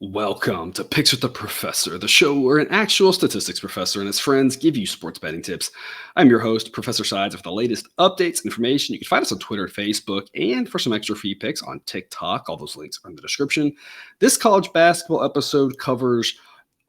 Welcome to Picks with the Professor, the show where an actual statistics professor and his friends give you sports betting tips. I'm your host, Professor Sides. For the latest updates and information, you can find us on Twitter and Facebook, and for some extra free picks on TikTok. All those links are in the description. This college basketball episode covers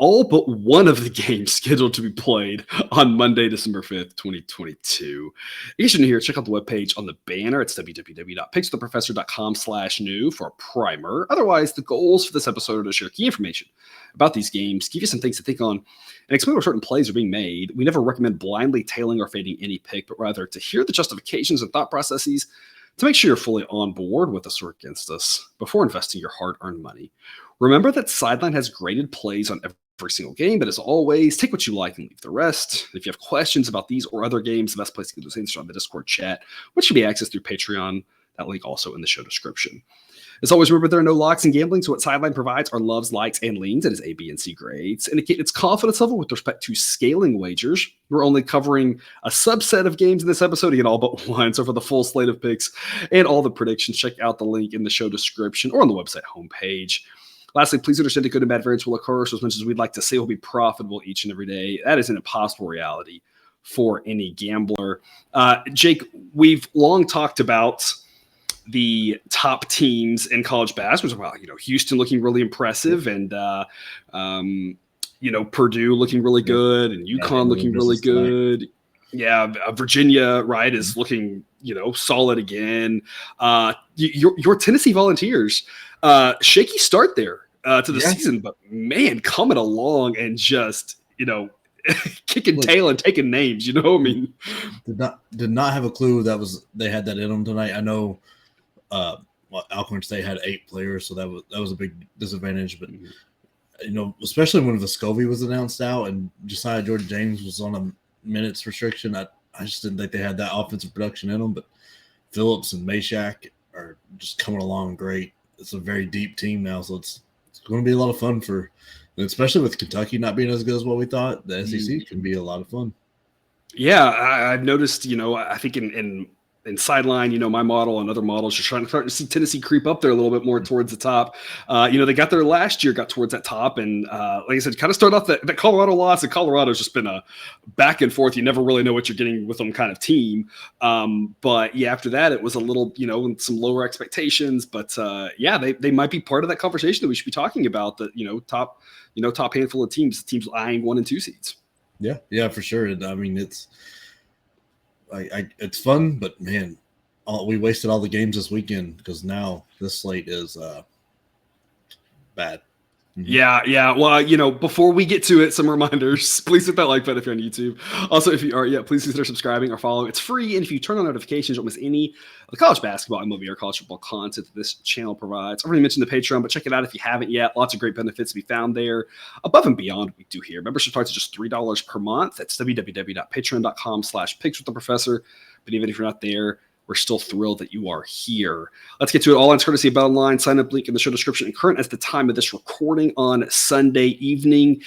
all but one of the games scheduled to be played on Monday, December 5th, 2022. In case you're new here, check out the webpage on the banner. It's www.pickswiththeprofessor.com/new for a primer. Otherwise, the goals for this episode are to share key information about these games, give you some things to think on, and explain where certain plays are being made. We never recommend blindly tailing or fading any pick, but rather to hear the justifications and thought processes to make sure you're fully on board with us or against us before investing your hard-earned money. Remember that Sideline has graded plays on every single game, but as always, take what you like and leave the rest. If you have questions about these or other games, the best place to get those answers on the Discord chat, which can be accessed through Patreon. That link also in the show description. As always, remember there are no locks in gambling, so what Sideline provides are loves, likes, and leans. It is A, B, and C grades. Indicate its confidence level with respect to scaling wagers. We're only covering a subset of games in this episode, again, all but one. So for the full slate of picks and all the predictions, check out the link in the show description or on the website homepage. Lastly, please understand that good and bad variance will occur. So as much as we'd like to say we'll be profitable each and every day, that is an impossible reality for any gambler. Jake, we've long talked about the top teams in college basketball. Well, Houston looking really impressive, and Purdue looking really good, and UConn looking really good. Yeah, Virginia, right, is looking solid again. Your Tennessee Volunteers, shaky start there to the season, but man, coming along and just kicking tail and taking names. Did not have a clue they had that in them tonight. I know Alcorn State had 8 players, so that was a big disadvantage. But especially when Vescovi was announced out and Josiah Jordan-James was on a minutes restriction, I just didn't think they had that offensive production in them. But Phillips and Meshack are just coming along great. It's a very deep team now, so it's going to be a lot of fun especially with Kentucky not being as good as what we thought. The SEC can be a lot of fun. Yeah, I've noticed. I think in Sideline, my model and other models are starting to see Tennessee creep up there a little bit more towards the top. They got there last year, got towards that top, and like I said, kind of started off that Colorado loss. And Colorado's just been a back and forth. You never really know what you're getting with them kind of team. But yeah, after that, it was a little, some lower expectations. But they might be part of that conversation that we should be talking about. That top handful of teams eyeing 1 and 2 seeds. Yeah, for sure. I mean, it's fun, but man, we wasted all the games this weekend because now this slate is bad. Mm-hmm. Yeah. Well, before we get to it, some reminders. Please hit that like button if you're on YouTube. Also, if you are, please consider subscribing or following. It's free, and if you turn on notifications, you don't miss any of the college basketball, MLB, or college football content that this channel provides. I already mentioned the Patreon, but check it out if you haven't yet. Lots of great benefits to be found there, above and beyond what we do here. Membership starts at just $3 per month. That's www.patreon.com/pickswiththeprofessor. But even if you're not there, we're still thrilled that you are here. Let's get to it. All lines courtesy of BetOnline. Sign up link in the show description and current as the time of this recording on Sunday evening.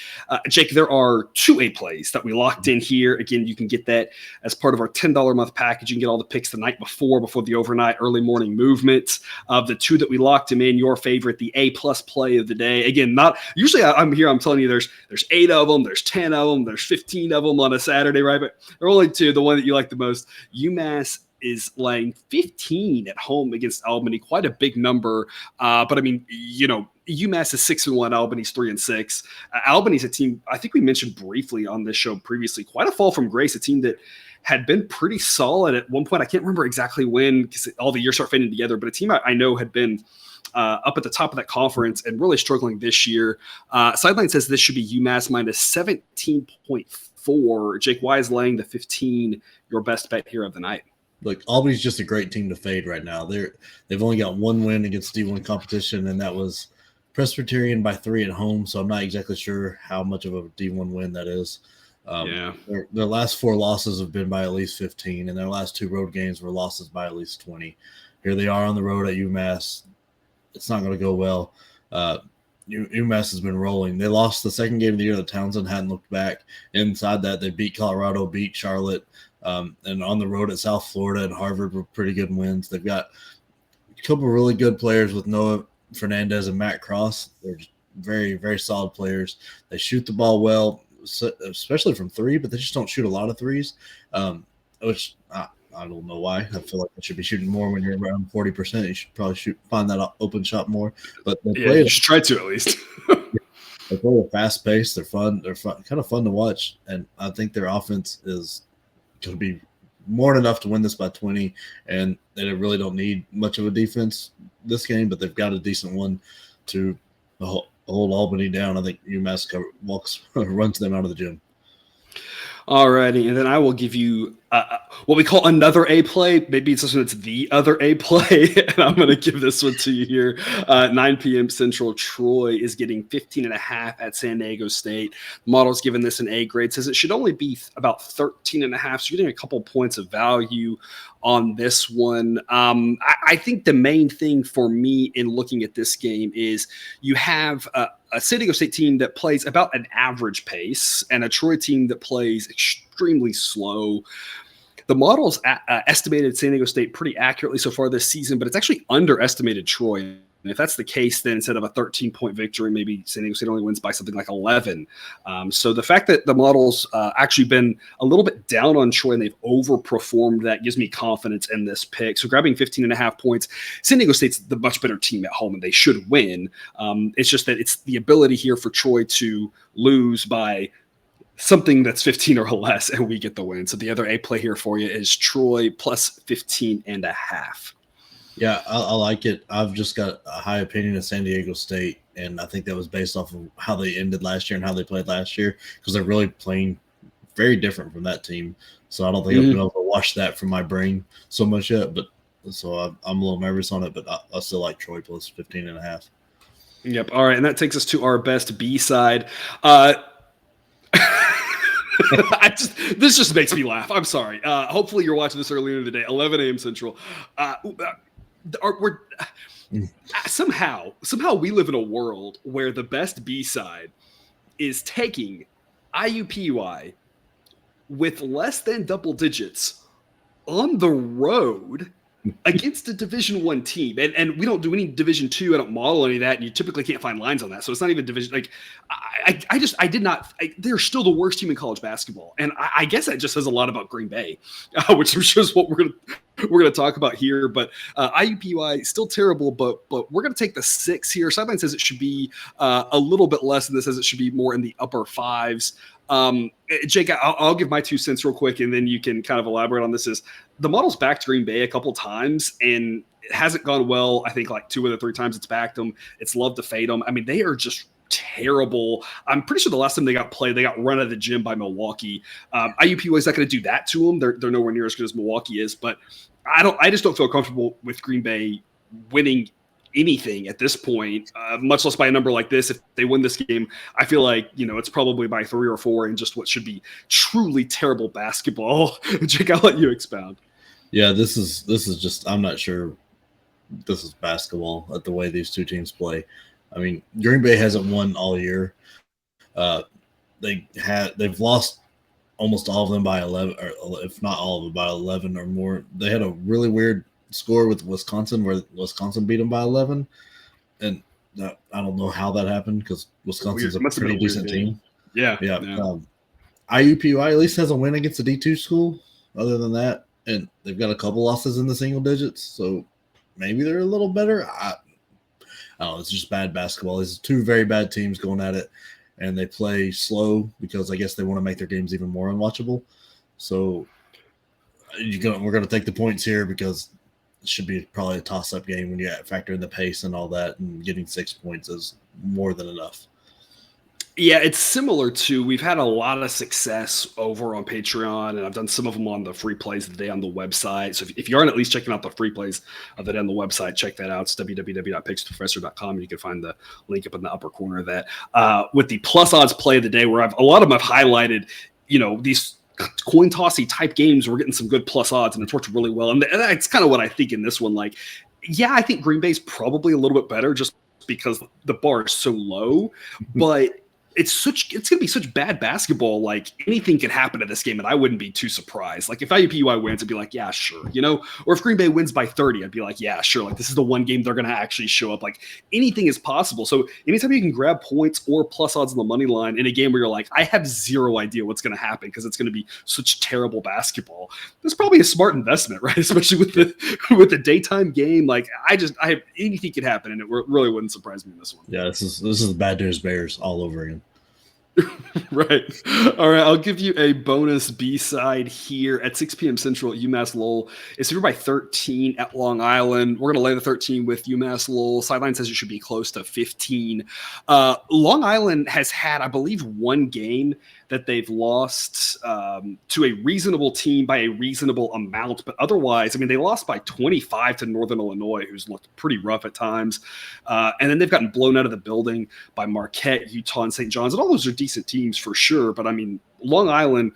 Jake, there are 2A plays that we locked in here. Again, you can get that as part of our $10 a month package. You can get all the picks the night before the overnight early morning movement. Of the 2 that we locked them in, your favorite, the A+ play of the day. Again, not usually I'm telling you there's 8 of them, there's 10 of them, there's 15 of them on a Saturday, right? But there are only 2. The one that you like the most, UMass is laying 15 at home against Albany, quite a big number. But I mean, UMass is 6-1, Albany's 3-6. Albany's a team I think we mentioned briefly on this show previously. Quite a fall from grace, a team that had been pretty solid at one point. I can't remember exactly when because all the years start fading together, but a team I know had been up at the top of that conference and really struggling this year. Sideline says this should be UMass minus 17.4. Jake, why is laying the 15 your best bet here of the night? Look, Albany's just a great team to fade right now. They've only got 1 win against D1 competition, and that was Presbyterian by 3 at home. So I'm not exactly sure how much of a D1 win that is. Their last 4 losses have been by at least 15, and their last 2 road games were losses by at least 20. Here they are on the road at UMass. It's not going to go well. UMass has been rolling. They lost the second game of the year that Townsend hadn't looked back. Inside that, they beat Colorado, beat Charlotte, and on the road at South Florida and Harvard were pretty good wins. They've got a couple of really good players with Noah Fernandez and Matt Cross. very, very solid players. They shoot the ball well, especially from three, but they just don't shoot a lot of threes, which I don't know why. I feel like they should be shooting more when you're around 40%. You should probably find that open shot more. But they play you should try to at least. They play a fast pace. They're fun. They're kind of fun to watch, and I think their offense is going to be more than enough to win this by 20. And they really don't need much of a defense this game, but they've got a decent one to hold Albany down. I think UMass runs them out of the gym. All righty, and then I will give you what we call another A play. Maybe it's this one, it's the other A play, and I'm going to give this one to you here. 9 p.m. Central, Troy is getting 15.5 at San Diego State. The model's given this an A grade, says it should only be about 13.5, so you're getting a couple points of value on this one. I think the main thing for me in looking at this game is you have a San Diego State team that plays about an average pace and a Troy team that plays extremely slow. The model's estimated San Diego State pretty accurately so far this season, but it's actually underestimated Troy. And if that's the case, then instead of a 13-point victory, maybe San Diego State only wins by something like 11. So the fact that the model's actually been a little bit down on Troy and they've overperformed, that gives me confidence in this pick. So grabbing 15.5 points, San Diego State's the much better team at home and they should win. It's just that it's the ability here for Troy to lose by something that's 15 or less, and we get the win. So the other A play here for you is Troy plus 15.5. Yeah, I like it. I've just got a high opinion of San Diego State, and I think that was based off of how they ended last year and how they played last year, because they're really playing very different from that team. So I don't think I've been able to wash that from my brain so much yet. But so I'm a little nervous on it, but I still like Troy plus 15.5. Yep. All right, and that takes us to our best B side. This just makes me laugh. I'm sorry. Hopefully you're watching this earlier in the day, 11 a.m. Central. Somehow we live in a world where the best B side is taking IUPUI with less than double digits on the road against a Division I team. And we don't do any Division II. I don't model any of that. And you typically can't find lines on that. So it's not even division. Like they're still the worst team in college basketball. And I guess that just says a lot about Green Bay, which I'm sure is what we're going to talk about here. But IUPUI still terrible, but we're going to take the 6 here. Sideline says it should be a little bit less than this, says it should be more in the upper 5s. Jake, I'll give my 2 cents real quick, and then you can kind of elaborate on this. Is the model's backed Green Bay a couple times, and it hasn't gone well. I think like 2 of the 3 times it's backed them. It's loved to fade them. I mean, they are just terrible. I'm pretty sure the last time they got played, they got run out of the gym by Milwaukee. IUPUI is not going to do that to them. They're nowhere near as good as Milwaukee is, but I just don't feel comfortable with Green Bay winning anything at this point, much less by a number like this. If they win this game, I feel like, it's probably by 3 or 4 in just what should be truly terrible basketball. Jake, I'll let you expound. Yeah, this is just, I'm not sure this is basketball at the way these two teams play. I mean, Green Bay hasn't won all year. They've lost almost all of them by 11, or if not all of them by 11 or more. They had a really weird score with Wisconsin where Wisconsin beat them by 11, and I don't know how that happened because Wisconsin's a pretty decent team. Yeah. IUPUI at least has a win against a D2 school other than that, and they've got a couple losses in the single digits, so maybe they're a little better. I don't know. It's just bad basketball. These 2 very bad teams going at it, and they play slow because I guess they want to make their games even more unwatchable. So we're going to take the points here because it should be probably a toss-up game when you factor in the pace and all that, and getting 6 points is more than enough. Yeah, it's similar to, we've had a lot of success over on Patreon, and I've done some of them on the free plays of the day on the website. So if you aren't at least checking out the free plays of the day on the website, check that out. It's www.picksprofessor.com, and you can find the link up in the upper corner of that. With the plus odds play of the day, where a lot of them have highlighted, these coin tossy type games, we're getting some good plus odds, and it's worked really well. And that's kind of what I think in this one. Like, yeah, I think Green Bay's probably a little bit better just because the bar is so low, but it's going to be such bad basketball. Like anything could happen to this game, and I wouldn't be too surprised. Like if IUPUI wins, I'd be like, yeah, sure, or if Green Bay wins by 30, I'd be like, yeah, sure. Like this is the one game they're going to actually show up. Like anything is possible. So anytime you can grab points or plus odds on the money line in a game where you're like, I have zero idea what's going to happen because it's going to be such terrible basketball, that's probably a smart investment, right? Especially with the daytime game. Like I have anything could happen, and it really wouldn't surprise me in this one. Yeah, this is the Bad News Bears all over again. Right. All right. I'll give you a bonus B-side here at 6 p.m. Central. UMass Lowell is favored by 13 at Long Island. We're going to lay the 13 with UMass Lowell. Sideline says it should be close to 15. Long Island has had, I believe, one game that they've lost to a reasonable team by a reasonable amount. But otherwise, I mean, they lost by 25 to Northern Illinois, who's looked pretty rough at times. And then they've gotten blown out of the building by Marquette, Utah, and St. John's. And all those are decent teams for sure. But I mean, Long Island,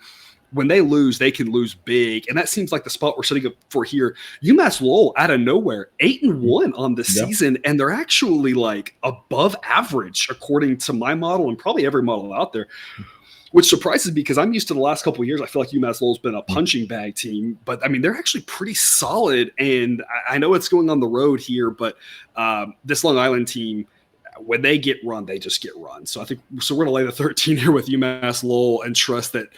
when they lose, they can lose big. And that seems like the spot we're setting up for here. UMass Lowell out of nowhere, 8-1 on the season. And they're actually like above average, according to my model and probably every model out there. Which surprises me because I'm used to the last couple of years. I feel like UMass Lowell's been a punching bag team, but I mean, they're actually pretty solid. And I know it's going on the road here, but this Long Island team, when they get run, they just get run. So we're going to lay the 13 here with UMass Lowell and trust that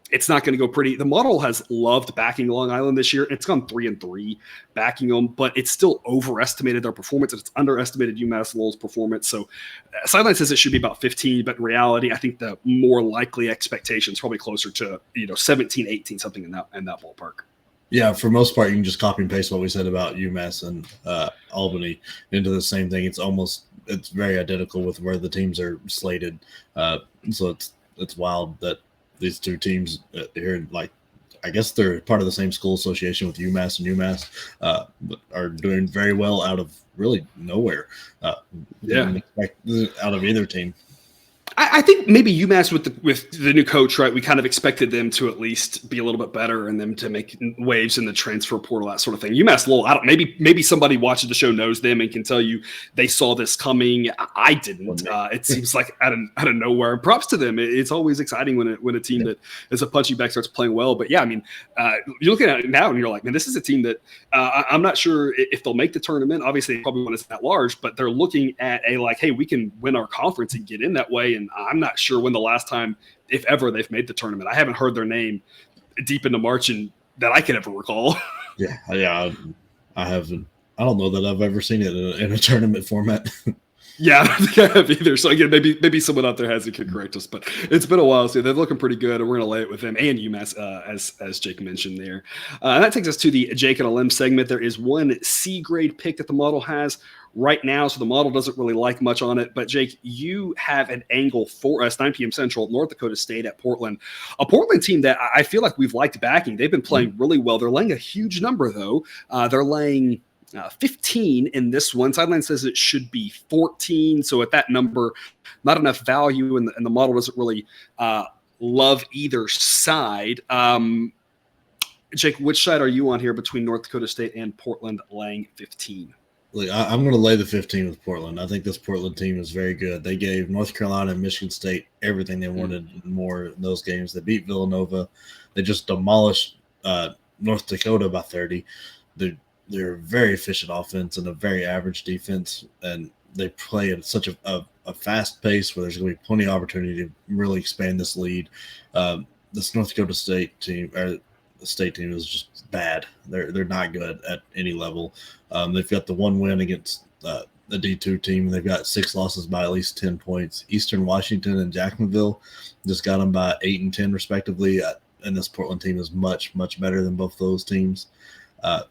it's not going to go pretty. The model has loved backing Long Island this year. It's gone 3-3 backing them, but it's still overestimated their performance and it's underestimated UMass Lowell's performance. So sideline says it should be about 15, but in reality, I think the more likely expectation is probably closer to 17, 18, something in that ballpark. Yeah, for most part, you can just copy and paste what we said about UMass and Albany into the same thing. It's very identical with where the teams are slated. So it's wild that these two teams here, like, I guess they're part of the same school association with UMass and UMass, are doing very well out of really nowhere. Out of either team. I think maybe UMass with the new coach, right? We kind of expected them to at least be a little bit better and them to make waves in the transfer portal, that sort of thing. UMass Lowell, maybe somebody watching the show knows them and can tell you they saw this coming. I didn't. It seems like out of nowhere. Props to them. It's always exciting when a team that is a punching bag starts playing well. But yeah, I mean, you're looking at it now and you're like, man, this is a team that I'm not sure if they'll make the tournament. Obviously, they probably want to that large, but they're looking at hey, we can win our conference and get in that way. And I'm not sure when the last time, if ever, they've made the tournament. I haven't heard their name deep into March and that I can ever recall. Yeah, I haven't. I don't know that I've ever seen it in a tournament format. Yeah, I don't think I have either. So again, maybe someone out there has it could correct us, but it's been a while. So they're looking pretty good, and we're going to lay it with them and UMass, as Jake mentioned there. And that takes us to the Jake and a Limb segment. There is one C grade pick that the model has right now, so the model doesn't really like much on it. But Jake, you have an angle for us, 9 p.m. Central, North Dakota State at Portland, a Portland team that I feel like we've liked backing. They've been playing really well. They're laying a huge number though. They're laying 15 in this one. Sideline says it should be 14. So at that number, not enough value, and the model doesn't really love either side. Jake, which side are you on here between North Dakota State and Portland laying 15? I'm going to lay the 15 with Portland. I think this Portland team is very good. They gave North Carolina and Michigan State everything they wanted and more in those games. They beat Villanova. They just demolished North Dakota by 30. They're a very efficient offense and a very average defense, and they play at such a fast pace where there's going to be plenty of opportunity to really expand this lead. This North Dakota State team, or the state team, is just bad. They're not good at any level. They've got the one win against the D2 team, and they've got 6 losses by at least 10 points. Eastern Washington and Jacksonville just got them by 8 and 10 respectively, and this Portland team is much, much better than both those teams.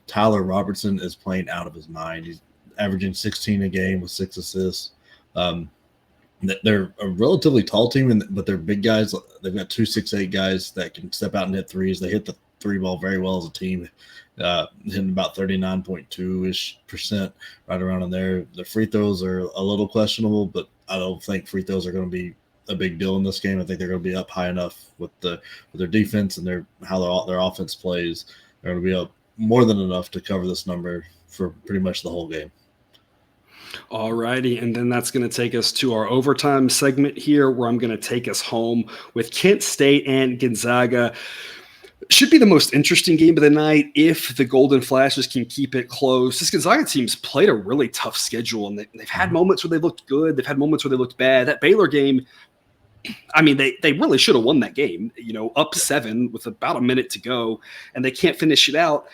Tyler Robertson is playing out of his mind. He's averaging 16 a game with 6 assists. They're a relatively tall team, but they're big guys. They've got 2 6'8" guys that can step out and hit threes. They hit the three ball very well as a team, hitting about 39.2% right around in there. The free throws are a little questionable, but I don't think free throws are going to be a big deal in this game. I think they're going to be up high enough with their defense and how their offense plays. They're going to be up more than enough to cover this number for pretty much the whole game. All righty. And then that's going to take us to our overtime segment here, where I'm going to take us home with Kent State and Gonzaga. Should be the most interesting game of the night if the Golden Flashes can keep it close. This Gonzaga team's played a really tough schedule, and they've had moments where they looked good. They've had moments where they looked bad. That Baylor game, I mean, they really should have won that game, up 7 with about a minute to go, and they can't finish it out.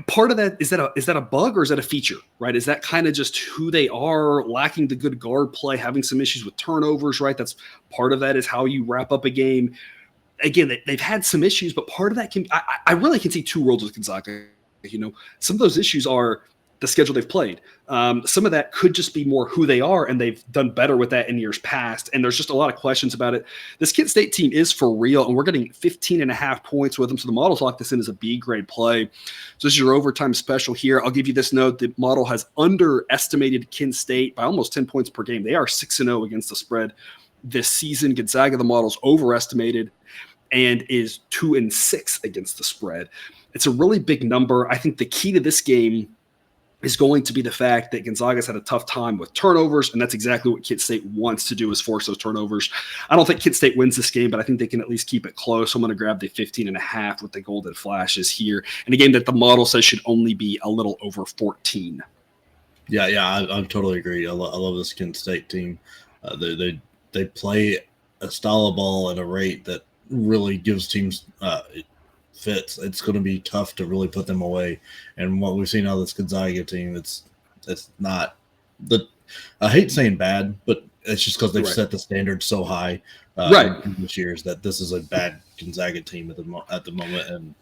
Part of that, is that a bug or is that a feature, right? Is that kind of just who they are, lacking the good guard play, having some issues with turnovers, right? That's part of that is how you wrap up a game. Again, they've had some issues, but part of that I really can see two worlds with Gonzaga. Some of those issues are the schedule they've played. Some of that could just be more who they are, and they've done better with that in years past. And there's just a lot of questions about it. This Kent State team is for real, and we're getting 15.5 points with them. So the model's locked this in as a B grade play. So this is your overtime special here. I'll give you this note. The model has underestimated Kent State by almost 10 points per game. They are 6-0 against the spread this season. Gonzaga, the model's overestimated and is 2-6 against the spread. It's a really big number. I think the key to this game is going to be the fact that Gonzaga's had a tough time with turnovers, and that's exactly what Kent State wants to do, is force those turnovers. I don't think Kent State wins this game, but I think they can at least keep it close. So I'm going to grab the 15.5 with the Golden Flashes here, and a game that the model says should only be a little over 14. Yeah, I totally agree. I love this Kent State team. They play a style of ball at a rate that really gives teams fits. It's going to be tough to really put them away. And what we've seen out of this Gonzaga team, it's not the. I hate saying bad, but it's just because they've set the standard so high in previous years that this is a bad Gonzaga team at the moment. And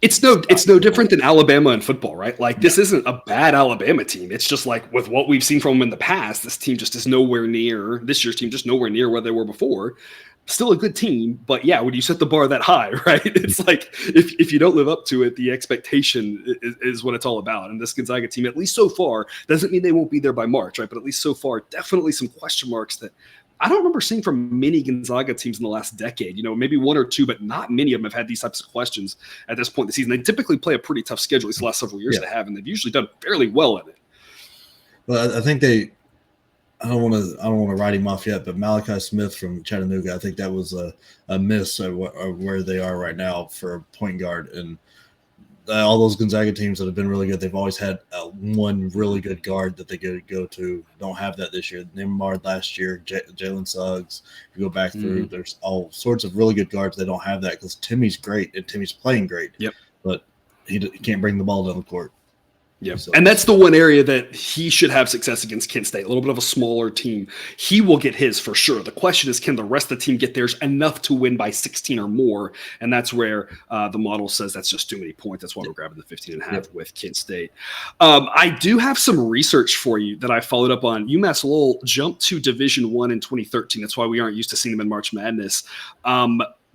it's no different than Alabama in football, right? Like, this isn't a bad Alabama team. It's just like with what we've seen from them in the past, this team just is nowhere near, this year's team just nowhere near where they were before. Still a good team, but yeah, when you set the bar that high, right? It's like if you don't live up to it, the expectation is what it's all about. And this Gonzaga team, at least so far, doesn't mean they won't be there by March, right? But at least so far, definitely some question marks that I don't remember seeing from many Gonzaga teams in the last decade. Maybe one or two, but not many of them have had these types of questions at this point in the season. They typically play a pretty tough schedule, at least the last several years they have, and they've usually done fairly well in it. Well, I think I don't want to write him off yet, but Malachi Smith from Chattanooga, I think that was a miss of where they are right now for a point guard. And all those Gonzaga teams that have been really good, they've always had one really good guard that they go to. Don't have that this year. Nembhard last year, Jalen Suggs. If you go back through, there's all sorts of really good guards. They don't have that because Timmy's great and Timmy's playing great. Yep. But he can't bring the ball down the court. Yeah, so. And that's the one area that he should have success against Kent State, a little bit of a smaller team. He will get his for sure. The question is, can the rest of the team get theirs enough to win by 16 or more? And that's where the model says that's just too many points. That's why we're grabbing the 15.5 with Kent State. I do have some research for you that I followed up on. UMass Lowell jumped to Division I in 2013. That's why we aren't used to seeing them in March Madness.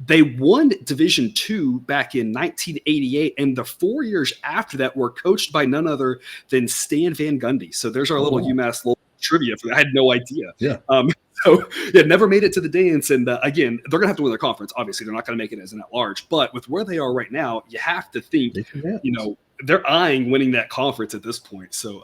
They won Division II back in 1988, and the 4 years after that were coached by none other than Stan Van Gundy. So there's our little UMass Lowell trivia for that. I had no idea. Yeah. Never made it to the dance. And again, they're going to have to win their conference. Obviously, they're not going to make it as an at-large. But with where they are right now, you have to think, they're eyeing winning that conference at this point. So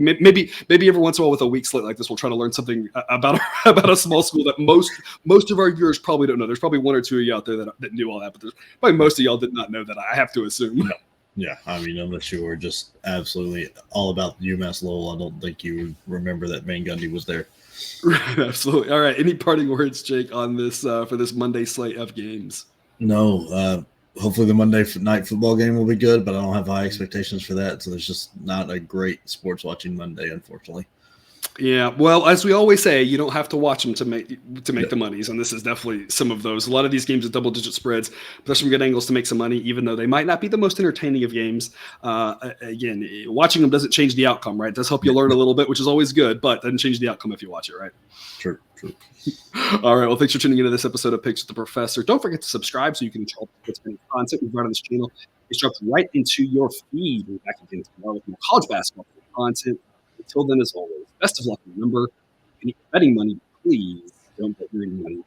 maybe every once in a while with a weak slate like this, we'll try to learn something about a small school that most of our viewers probably don't know. There's probably one or two of you out there that knew all that, but there's probably most of y'all did not know that, I have to assume. Yeah, I mean, unless you were just absolutely all about UMass Lowell, I don't think you would remember that Van Gundy was there. Absolutely. All right. Any parting words, Jake, on this for this Monday slate of games? No. Hopefully the Monday night football game will be good, but I don't have high expectations for that. So there's just not a great sports watching Monday, unfortunately. Yeah, well, as we always say, you don't have to watch them to make the monies, and this is definitely some of those. A lot of these games with double-digit spreads, but there's some good angles to make some money, even though they might not be the most entertaining of games. Again, watching them doesn't change the outcome, right? It does help you learn a little bit, which is always good, but doesn't change the outcome if you watch it, right? True. All right, well, thanks for tuning into this episode of Picks with the Professor. Don't forget to subscribe so you can control what's been content we've run on this channel. It's dropped right into your feed. We'll be back again tomorrow with more college basketball content. Until then, as always, best of luck. Remember, if you need betting money, please don't bet your money